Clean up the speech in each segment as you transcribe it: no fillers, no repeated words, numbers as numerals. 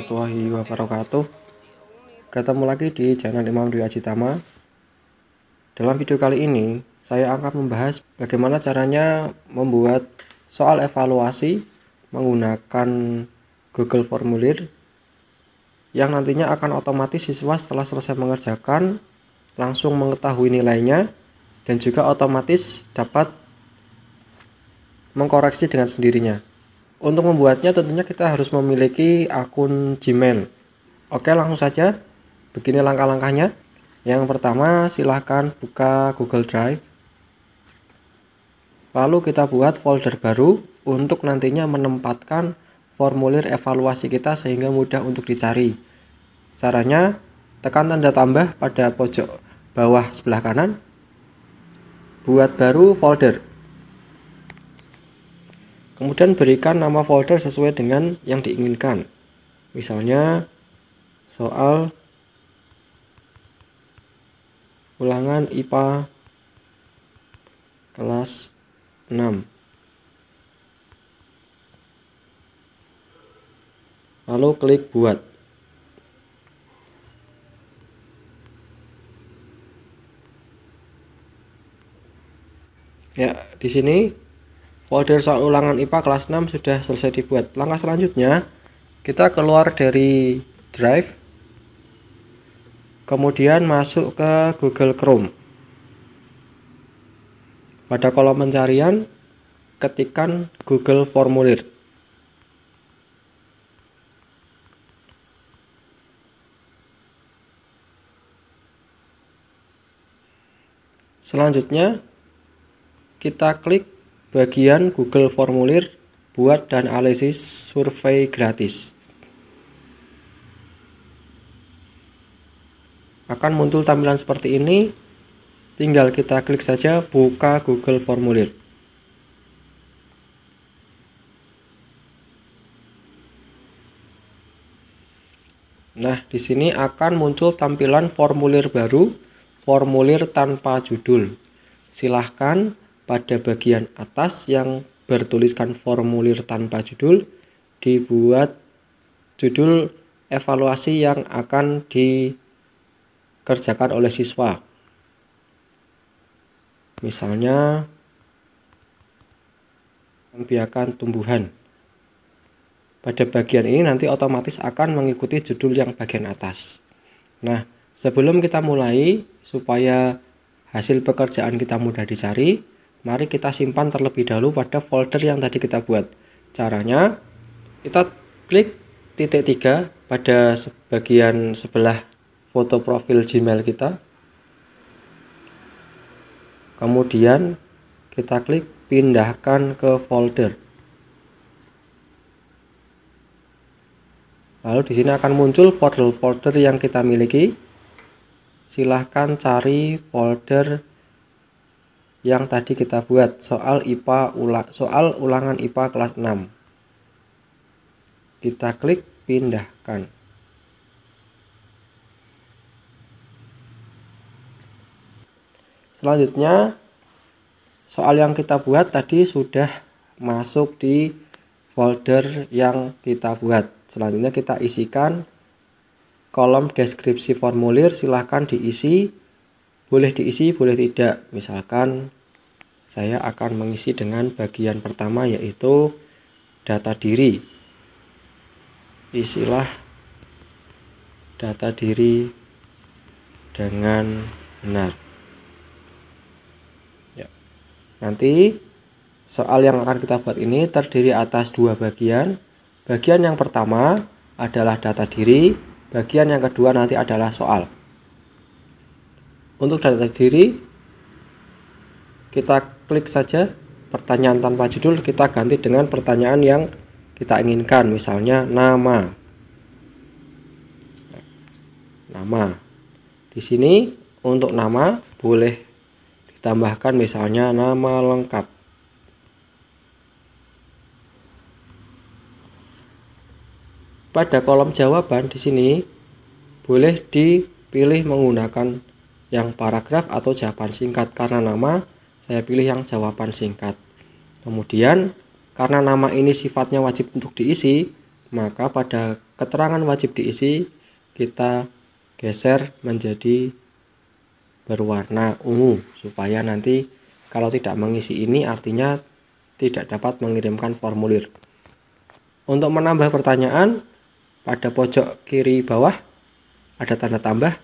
warahmatullahi wabarakatuh. Ketemu lagi di channel Imam Dwi Ajitama. Dalam video kali ini saya akan membahas bagaimana caranya membuat soal evaluasi menggunakan Google Formulir yang nantinya akan otomatis siswa setelah selesai mengerjakan langsung mengetahui nilainya dan juga otomatis dapat mengkoreksi dengan sendirinya. Untuk membuatnya tentunya kita harus memiliki akun Gmail. Oke, langsung saja. Begini langkah-langkahnya. Yang pertama, silahkan buka Google Drive. Lalu kita buat folder baru untuk nantinya menempatkan formulir evaluasi kita sehingga mudah untuk dicari. Caranya, tekan tanda tambah pada pojok bawah sebelah kanan. Buat baru folder. Kemudian berikan nama folder sesuai dengan yang diinginkan. Misalnya soal ulangan IPA kelas 6. Lalu klik buat. Ya, di sini folder soal ulangan IPA kelas 6 sudah selesai dibuat. Langkah selanjutnya, kita keluar dari Drive, kemudian masuk ke Google Chrome. Pada kolom pencarian, ketikkan Google Formulir. Selanjutnya, kita klik bagian Google Formulir buat dan analisis survei gratis. Akan muncul tampilan seperti ini. Tinggal kita klik saja buka Google Formulir. Nah, di sini akan muncul tampilan formulir baru, formulir tanpa judul. Silahkan pada bagian atas yang bertuliskan formulir tanpa judul dibuat judul evaluasi yang akan dikerjakan oleh siswa. Misalnya membiarkan tumbuhan. Pada bagian ini nanti otomatis akan mengikuti judul yang bagian atas. Nah, sebelum kita mulai supaya hasil pekerjaan kita mudah dicari, mari kita simpan terlebih dahulu pada folder yang tadi kita buat. Caranya, kita klik titik 3 pada bagian sebelah foto profil Gmail kita. Kemudian kita klik pindahkan ke folder. Lalu di sini akan muncul folder-folder yang kita miliki. Silahkan cari folder yang tadi kita buat, soal ulangan IPA kelas 6. Kita klik pindahkan. Selanjutnya, soal yang kita buat tadi sudah masuk di folder yang kita buat. Selanjutnya kita isikan kolom deskripsi formulir, silahkan diisi. Boleh diisi, boleh tidak. Misalkan saya akan mengisi dengan bagian pertama yaitu data diri. Isilah data diri dengan benar. Ya. Nanti soal yang akan kita buat ini terdiri atas dua bagian. Bagian yang pertama adalah data diri, bagian yang kedua nanti adalah soal. Untuk data diri, kita klik saja pertanyaan tanpa judul, kita ganti dengan pertanyaan yang kita inginkan, misalnya nama. Nama. Di sini untuk nama boleh ditambahkan misalnya nama lengkap. Pada kolom jawaban di sini boleh dipilih menggunakan yang paragraf atau jawaban singkat. Karena nama, saya pilih yang jawaban singkat. Kemudian karena nama ini sifatnya wajib untuk diisi, maka pada keterangan wajib diisi kita geser menjadi berwarna ungu, supaya nanti kalau tidak mengisi ini artinya tidak dapat mengirimkan formulir. Untuk menambah pertanyaan, pada pojok kiri bawah ada tanda tambah,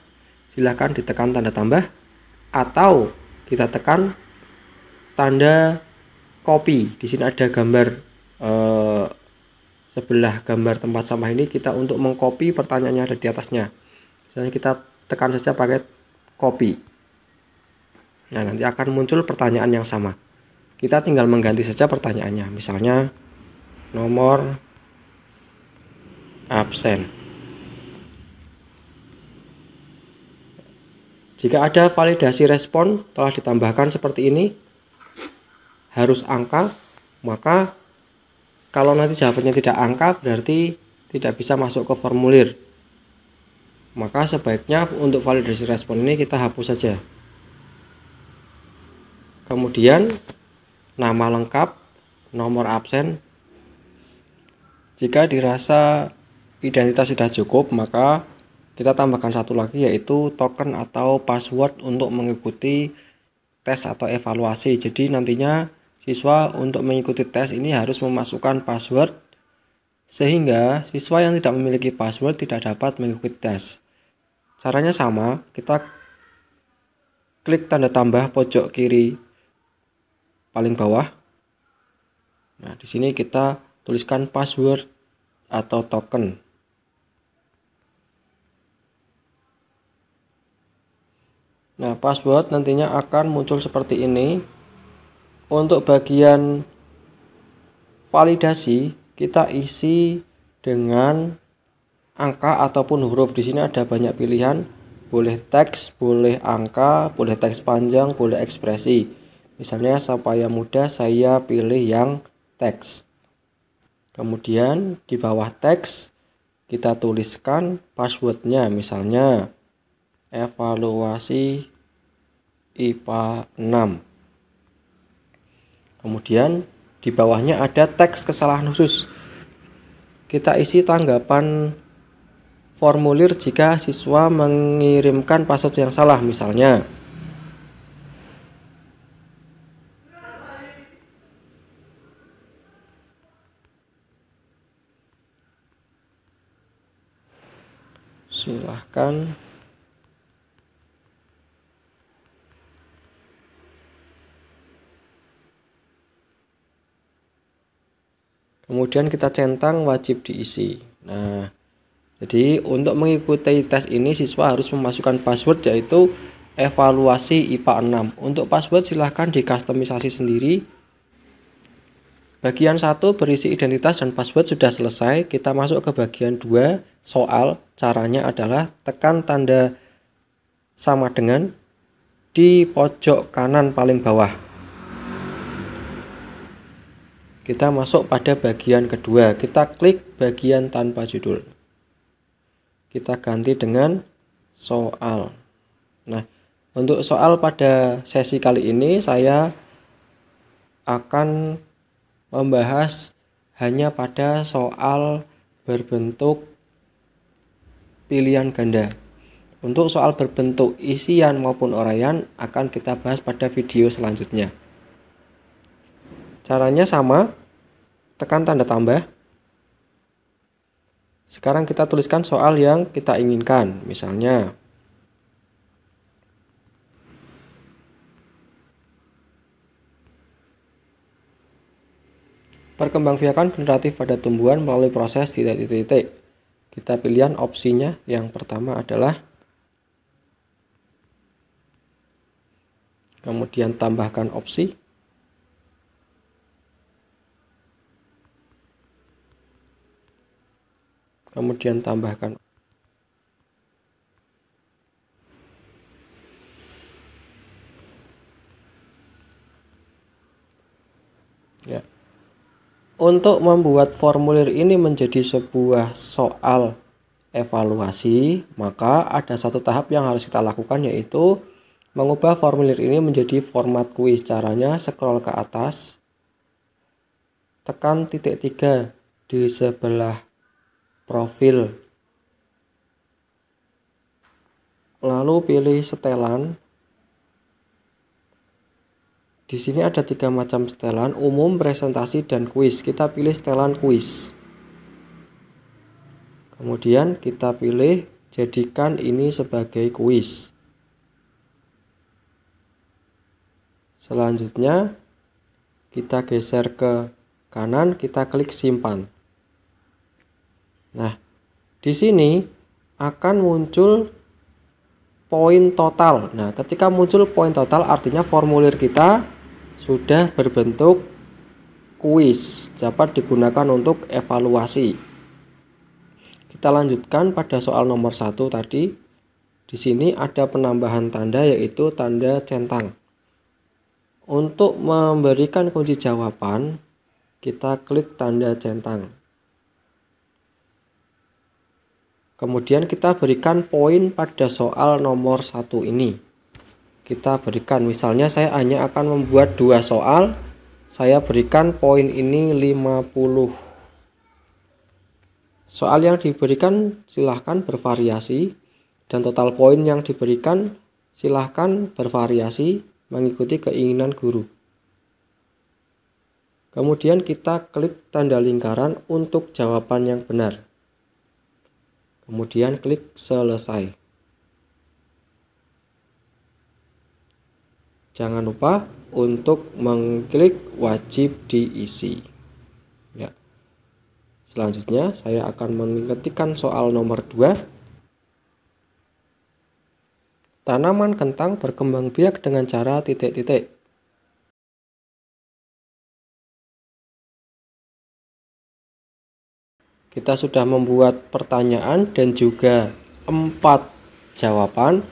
silahkan ditekan tanda tambah, atau kita tekan tanda copy. Di sini ada gambar sebelah gambar tempat sampah ini, kita untuk mengcopy pertanyaannya ada di atasnya. Misalnya kita tekan saja pakai copy. Nah, nanti akan muncul pertanyaan yang sama. Kita tinggal mengganti saja pertanyaannya. Misalnya nomor absen. Jika ada validasi respon telah ditambahkan seperti ini, harus angka, maka kalau nanti jawabannya tidak angka berarti tidak bisa masuk ke formulir. Maka sebaiknya untuk validasi respon ini kita hapus saja. Kemudian nama lengkap, nomor absen. Jika dirasa identitas sudah cukup, maka kita tambahkan satu lagi, yaitu token atau password untuk mengikuti tes atau evaluasi. Jadi nantinya siswa untuk mengikuti tes ini harus memasukkan password, sehingga siswa yang tidak memiliki password tidak dapat mengikuti tes. Caranya sama, kita klik tanda tambah pojok kiri paling bawah. Nah, di sini kita tuliskan password atau token. Nah, password nantinya akan muncul seperti ini. Untuk bagian validasi kita isi dengan angka ataupun huruf. Di sini ada banyak pilihan, boleh teks, boleh angka, boleh teks panjang, boleh ekspresi. Misalnya supaya mudah saya pilih yang teks. Kemudian di bawah teks kita tuliskan passwordnya, misalnya evaluasi IPA 6. Kemudian di bawahnya ada teks kesalahan khusus. Kita isi tanggapan formulir jika siswa mengirimkan password yang salah, misalnya silahkan kemudian kita centang wajib diisi. Nah, jadi untuk mengikuti tes ini siswa harus memasukkan password, yaitu evaluasi IPA 6. Untuk password silahkan dikustomisasi sendiri. Bagian 1 berisi identitas dan password sudah selesai. Kita masuk ke bagian 2 soal. Caranya adalah tekan tanda sama dengan di pojok kanan paling bawah. Kita masuk pada bagian kedua, kita klik bagian tanpa judul. Kita ganti dengan soal. Nah, untuk soal pada sesi kali ini saya akan membahas hanya pada soal berbentuk pilihan ganda. Untuk soal berbentuk isian maupun uraian akan kita bahas pada video selanjutnya. Caranya sama, tekan tanda tambah. Sekarang kita tuliskan soal yang kita inginkan, misalnya perkembangbiakan generatif pada tumbuhan melalui proses titik-titik. Kita pilihan opsinya, yang pertama adalah, kemudian tambahkan opsi. Kemudian tambahkan ya. Untuk membuat formulir ini menjadi sebuah soal evaluasi, maka ada satu tahap yang harus kita lakukan, yaitu mengubah formulir ini menjadi format kuis. Caranya scroll ke atas, tekan titik 3 di sebelah profil, lalu pilih setelan. Di sini ada 3 macam setelan: umum, presentasi, dan kuis. Kita pilih setelan kuis. Kemudian kita pilih jadikan ini sebagai kuis. Selanjutnya kita geser ke kanan, kita klik simpan. Nah, di sini akan muncul poin total. Nah, ketika muncul poin total artinya formulir kita sudah berbentuk kuis, dapat digunakan untuk evaluasi. Kita lanjutkan pada soal nomor 1 tadi. Di sini ada penambahan tanda, yaitu tanda centang. Untuk memberikan kunci jawaban, kita klik tanda centang. Kemudian kita berikan poin pada soal nomor 1 ini. Kita berikan, misalnya saya hanya akan membuat 2 soal, saya berikan poin ini 50. Soal yang diberikan silahkan bervariasi, dan total poin yang diberikan silahkan bervariasi mengikuti keinginan guru. Kemudian kita klik tanda lingkaran untuk jawaban yang benar. Kemudian klik selesai. Jangan lupa untuk mengklik wajib diisi. Ya. Selanjutnya saya akan mengetikkan soal nomor 2. Tanaman kentang berkembang biak dengan cara titik-titik. Kita sudah membuat pertanyaan dan juga 4 jawaban.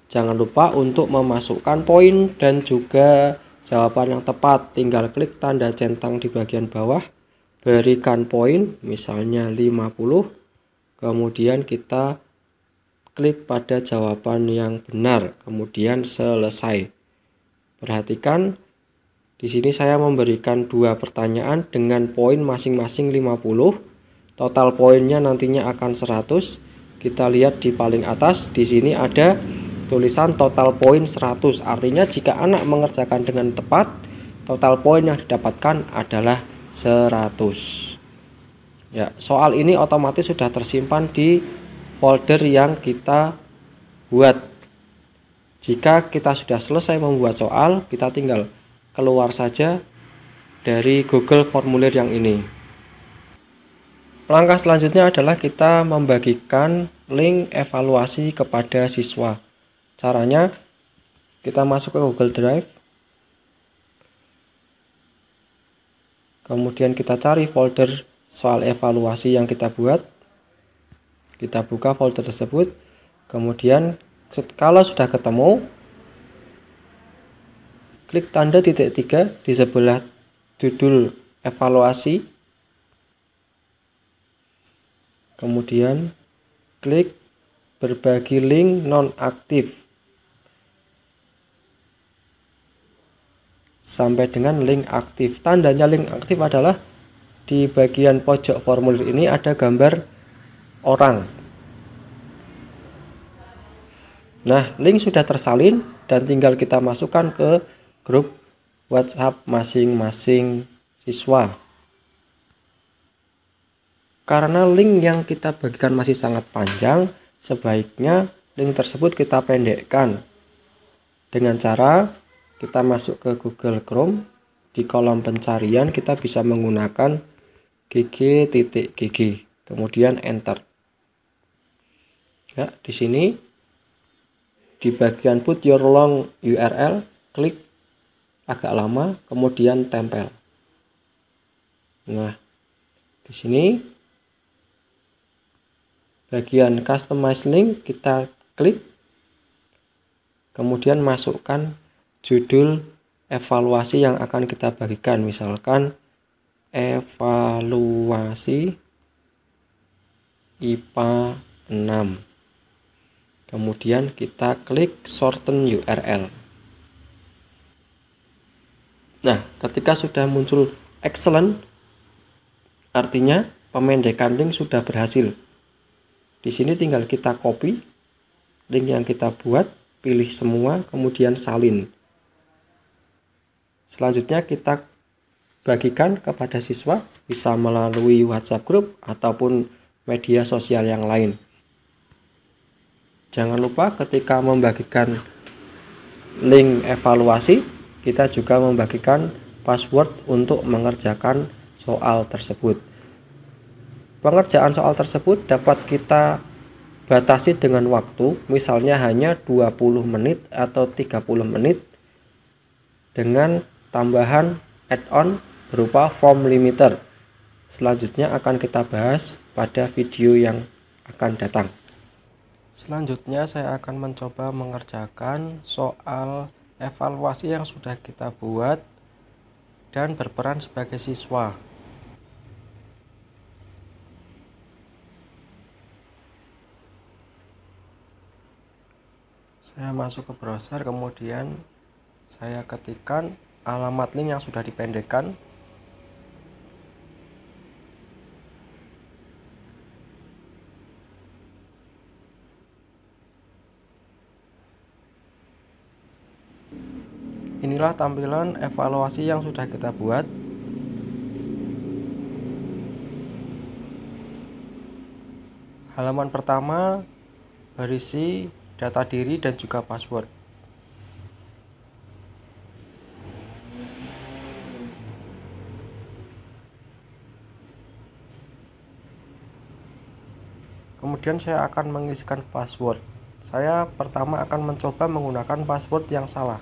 Jangan lupa untuk memasukkan poin dan juga jawaban yang tepat. Tinggal klik tanda centang di bagian bawah, berikan poin, misalnya 50. Kemudian kita klik pada jawaban yang benar, kemudian selesai. Perhatikan, di sini saya memberikan 2 pertanyaan dengan poin masing-masing 50. Total poinnya nantinya akan 100. Kita lihat di paling atas, di sini ada tulisan total poin 100. Artinya jika anak mengerjakan dengan tepat, total poin yang didapatkan adalah 100. Ya, soal ini otomatis sudah tersimpan di folder yang kita buat. Jika kita sudah selesai membuat soal, kita tinggal keluar saja dari Google formulir yang ini. Langkah selanjutnya adalah kita membagikan link evaluasi kepada siswa. Caranya, kita masuk ke Google Drive. Kemudian kita cari folder soal evaluasi yang kita buat. Kita buka folder tersebut. Kemudian kalau sudah ketemu, klik tanda titik 3 di sebelah judul evaluasi. Kemudian klik berbagi link nonaktif sampai dengan link aktif. Tandanya link aktif adalah di bagian pojok formulir ini ada gambar orang. Nah, link sudah tersalin dan tinggal kita masukkan ke grup WhatsApp masing-masing siswa. Karena link yang kita bagikan masih sangat panjang, sebaiknya link tersebut kita pendekkan dengan cara kita masuk ke Google Chrome. Di kolom pencarian kita bisa menggunakan gg.gg, kemudian enter. Ya, di sini di bagian put your long URL, klik agak lama, kemudian tempel. Nah, di sini bagian customize link kita klik, kemudian masukkan judul evaluasi yang akan kita bagikan, misalkan evaluasi IPA 6. Kemudian kita klik shorten URL. Nah, ketika sudah muncul excellent, artinya pemendekan link sudah berhasil. Di sini tinggal kita copy link yang kita buat, pilih semua, kemudian salin. Selanjutnya kita bagikan kepada siswa, bisa melalui WhatsApp group ataupun media sosial yang lain. Jangan lupa ketika membagikan link evaluasi, kita juga membagikan password untuk mengerjakan soal tersebut. Pengerjaan soal tersebut dapat kita batasi dengan waktu, misalnya hanya 20 menit atau 30 menit dengan tambahan add-on berupa form limiter. Selanjutnya akan kita bahas pada video yang akan datang. Selanjutnya saya akan mencoba mengerjakan soal evaluasi yang sudah kita buat dan berperan sebagai siswa. Saya masuk ke browser, kemudian saya ketikkan alamat link yang sudah dipendekkan. Inilah tampilan evaluasi yang sudah kita buat. Halaman pertama berisi data diri dan juga password. Kemudian saya akan mengisikan password. Saya pertama akan mencoba menggunakan password yang salah.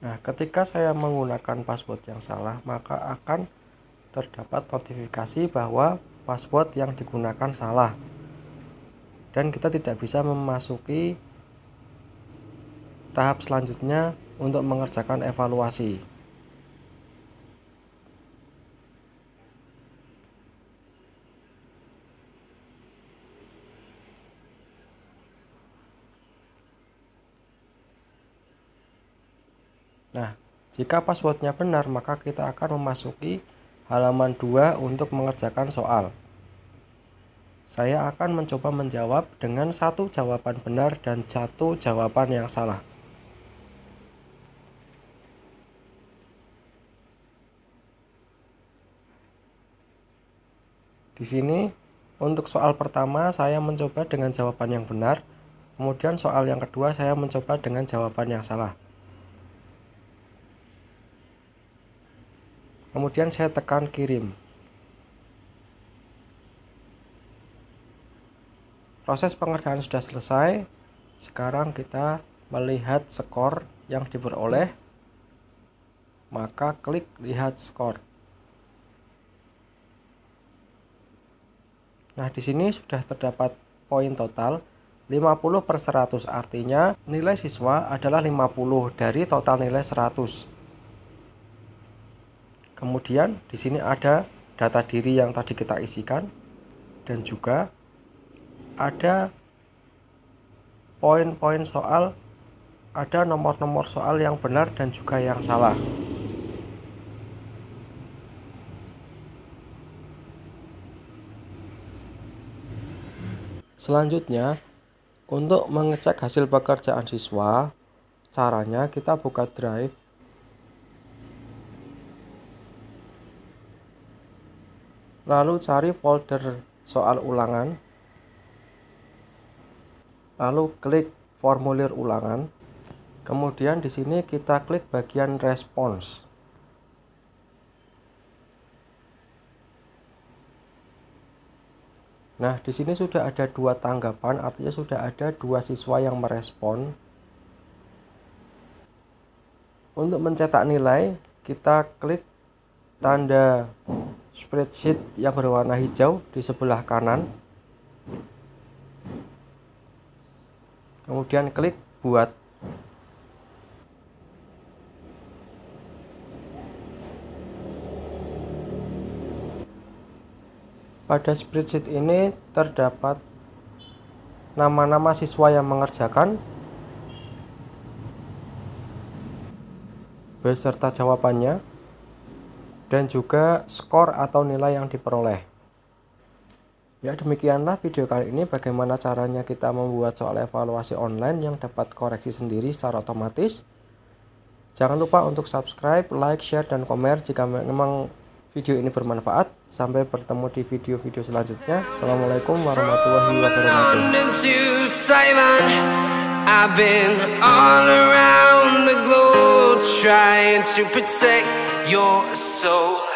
Nah, ketika saya menggunakan password yang salah, maka akan terdapat notifikasi bahwa password yang digunakan salah. Dan kita tidak bisa memasuki tahap selanjutnya untuk mengerjakan evaluasi. Nah, jika passwordnya benar, maka kita akan memasuki halaman 2 untuk mengerjakan soal. Saya akan mencoba menjawab dengan satu jawaban benar dan satu jawaban yang salah. Di sini untuk soal pertama saya mencoba dengan jawaban yang benar, kemudian soal yang kedua saya mencoba dengan jawaban yang salah. Kemudian saya tekan kirim. Proses pengerjaan sudah selesai. Sekarang kita melihat skor yang diperoleh. Maka klik lihat skor. Nah, di sini sudah terdapat poin total 50/100, artinya nilai siswa adalah 50 dari total nilai 100. Kemudian di sini ada data diri yang tadi kita isikan dan juga ada poin-poin soal, ada nomor-nomor soal yang benar dan juga yang salah. Selanjutnya, untuk mengecek hasil pekerjaan siswa, caranya kita buka Drive. Lalu cari folder soal ulangan. Lalu klik formulir ulangan. Kemudian di sini kita klik bagian respons. Nah, di sini sudah ada 2 tanggapan, artinya sudah ada 2 siswa yang merespon. Untuk mencetak nilai, kita klik tanda spreadsheet yang berwarna hijau di sebelah kanan. Kemudian klik buat. Pada spreadsheet ini terdapat nama-nama siswa yang mengerjakan beserta jawabannya, dan juga skor atau nilai yang diperoleh. Ya, demikianlah video kali ini bagaimana caranya kita membuat soal evaluasi online yang dapat koreksi sendiri secara otomatis. Jangan lupa untuk subscribe, like, share, dan komen jika memang video ini bermanfaat. Sampai bertemu di video-video selanjutnya. Assalamualaikum warahmatullahi wabarakatuh. I've been all around the globe trying to protect your soul.